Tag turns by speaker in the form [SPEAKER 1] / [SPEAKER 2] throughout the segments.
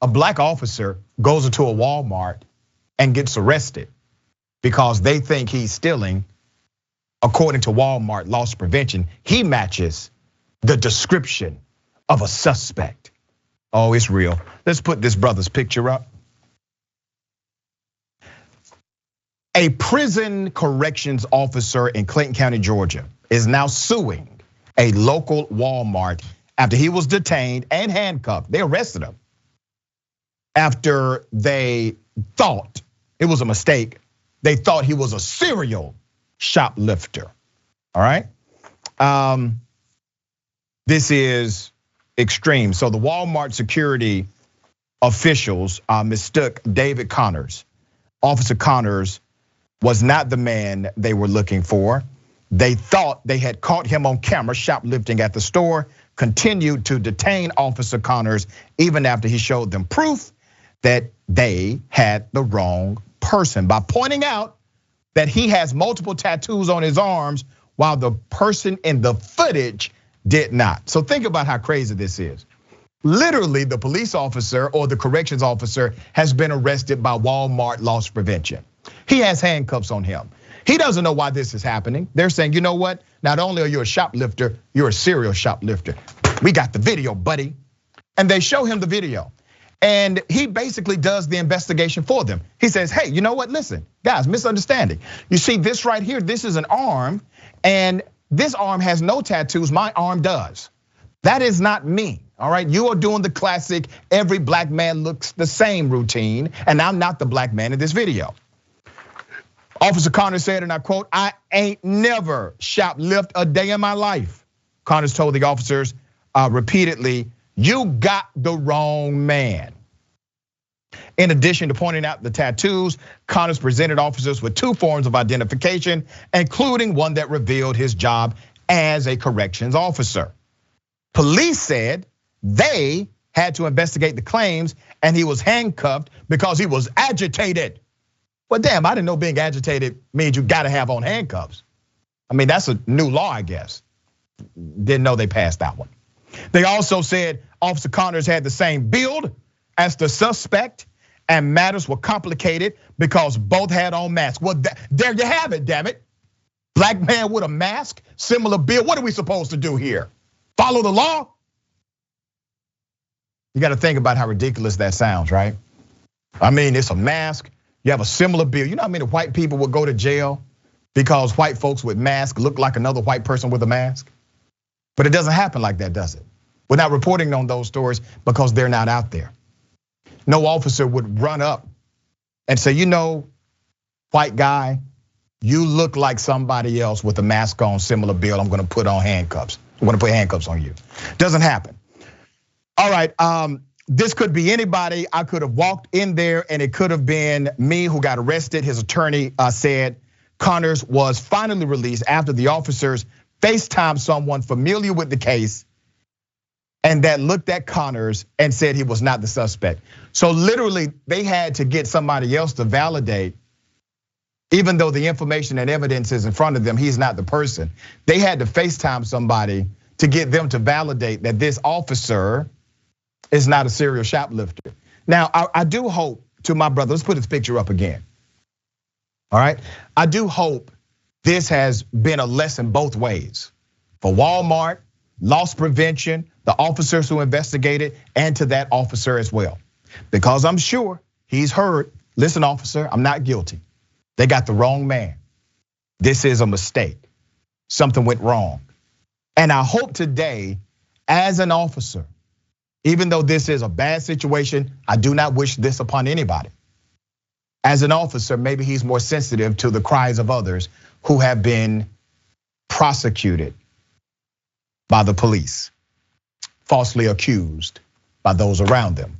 [SPEAKER 1] a black officer goes into a Walmart and gets arrested because they think he's stealing, according to Walmart loss prevention, he matches the description of a suspect. Oh, it's real. Let's put this brother's picture up. A prison corrections officer in Clayton County, Georgia, is now suing a local Walmart after he was detained and handcuffed. They arrested him after they thought it was a mistake. They thought he was a serial shoplifter. All right. This is extreme. So the Walmart security officials mistook David Connors. Officer Connors was not the man they were looking for. They thought they had caught him on camera shoplifting at the store, continued to detain Officer Connors even after he showed them proof that they had the wrong person by pointing out that he has multiple tattoos on his arms while the person in the footage did not. So think about how crazy this is. Literally, the police officer or the corrections officer has been arrested by Walmart loss prevention. He has handcuffs on him. He doesn't know why this is happening. They're saying, you know what? Not only are you a shoplifter, you're a serial shoplifter. We got the video, buddy. And they show him the video. And he basically does the investigation for them. He says, hey, you know what? Listen, guys, misunderstanding. You see this right here, this is an arm, and this arm has no tattoos, my arm does. That is not me, all right? You are doing the classic, every black man looks the same routine, and I'm not the black man in this video. Officer Connors said, and I quote, I ain't never shoplift a day in my life. Connors told the officers repeatedly, you got the wrong man. In addition to pointing out the tattoos, Connors presented officers with 2 forms of identification, including one that revealed his job as a corrections officer. Police said they had to investigate the claims and he was handcuffed because he was agitated. Well, damn, I didn't know being agitated means you gotta have on handcuffs. I mean, that's a new law, I guess. Didn't know they passed that one. They also said Officer Connors had the same build as the suspect and matters were complicated because both had on masks. Well, there you have it, damn it. Black man with a mask, similar build. What are we supposed to do here? Follow the law? You gotta think about how ridiculous that sounds, right? I mean, it's a mask. You have a similar build. You know how many white people would go to jail because white folks with masks look like another white person with a mask? But it doesn't happen like that, does it? We're not reporting on those stories because they're not out there. No officer would run up and say, you know, white guy, you look like somebody else with a mask on, similar build. I'm gonna put on handcuffs. I'm gonna put handcuffs on you. Doesn't happen. All right, this could be anybody. I could have walked in there and it could have been me who got arrested. His attorney said Connors was finally released after the officers FaceTimed someone familiar with the case and that looked at Connors and said he was not the suspect. So literally they had to get somebody else to validate, even though the information and evidence is in front of them, he's not the person. They had to FaceTime somebody to get them to validate that this officer is not a serial shoplifter. Now, I do hope, to my brother, let's put his picture up again. All right, I do hope this has been a lesson both ways. For Walmart, loss prevention, the officers who investigated, and to that officer as well. Because I'm sure he's heard, listen officer, I'm not guilty. They got the wrong man. This is a mistake. Something went wrong. And I hope today, as an officer, even though this is a bad situation, I do not wish this upon anybody. As an officer, maybe he's more sensitive to the cries of others who have been prosecuted by the police, falsely accused by those around them.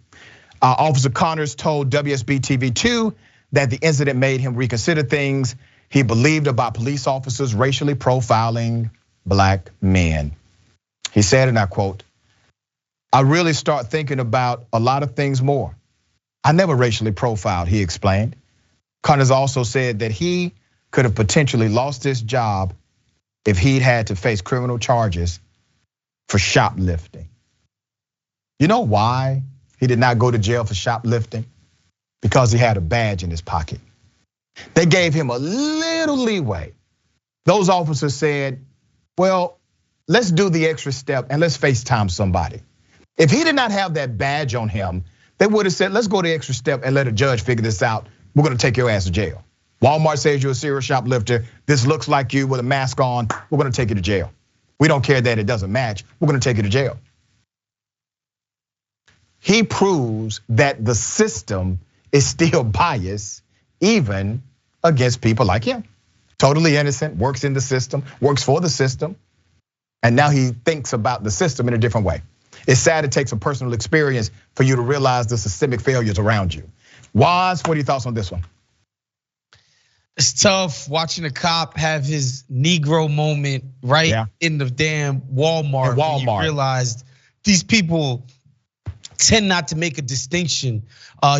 [SPEAKER 1] Officer Connors told WSB TV2 that the incident made him reconsider things he believed about police officers racially profiling black men. He said, and I quote, I really start thinking about a lot of things more. I never racially profiled, he explained. Connors also said that he could have potentially lost his job if he'd had to face criminal charges for shoplifting. You know why He did not go to jail for shoplifting because he had a badge in his pocket. They gave him a little leeway. Those officers said, well, let's do the extra step and let's FaceTime somebody. If he did not have that badge on him, they would have said, let's go the extra step and let a judge figure this out. We're gonna take your ass to jail. Walmart says you're a serial shoplifter. This looks like you with a mask on. We're gonna take you to jail. We don't care that it doesn't match. We're gonna take you to jail. He proves that the system is still biased, even against people like him. Totally innocent, works in the system, works for the system. And now he thinks about the system in a different way. It's sad it takes a personal experience for you to realize the systemic failures around you. Woz, what are your thoughts on this one?
[SPEAKER 2] It's tough watching a cop have his Negro moment right in the damn Walmart. When you realized these people tend not to make a distinction.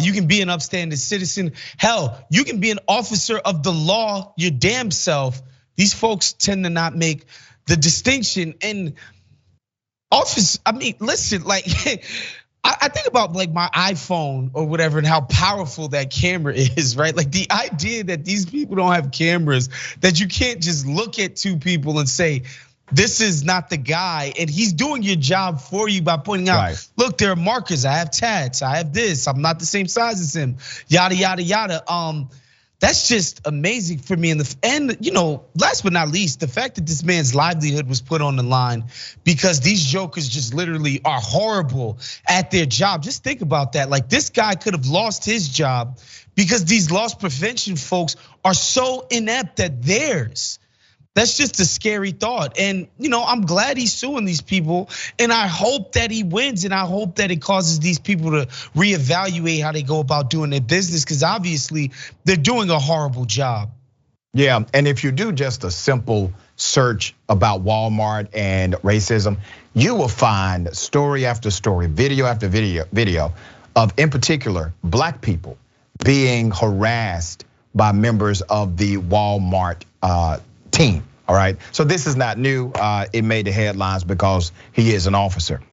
[SPEAKER 2] You can be an upstanding citizen. Hell, you can be an officer of the law your damn self. These folks tend to not make the distinction. And office, I mean, listen, like I think about like my iPhone or whatever and how powerful that camera is, right? Like the idea that these people don't have cameras, that you can't just look at two people and say, this is not the guy, and he's doing your job for you by pointing out, look, there are markers, I have tats, I have this, I'm not the same size as him, yada, yada, yada. That's just amazing for me. And you know, last but not least, the fact that this man's livelihood was put on the line because these jokers just literally are horrible at their job. Just think about that. Like this guy could have lost his job because these loss prevention folks are so inept at theirs. That's just a scary thought. And you know, I'm glad he's suing these people, and I hope that he wins, and I hope that it causes these people to reevaluate how they go about doing their business, because obviously they're doing a horrible job.
[SPEAKER 1] Yeah, and if you do just a simple search about Walmart and racism, you will find story after story, video after video of, in particular, black people being harassed by members of the Walmart team. All right, so this is not new. It made the headlines because he is an officer.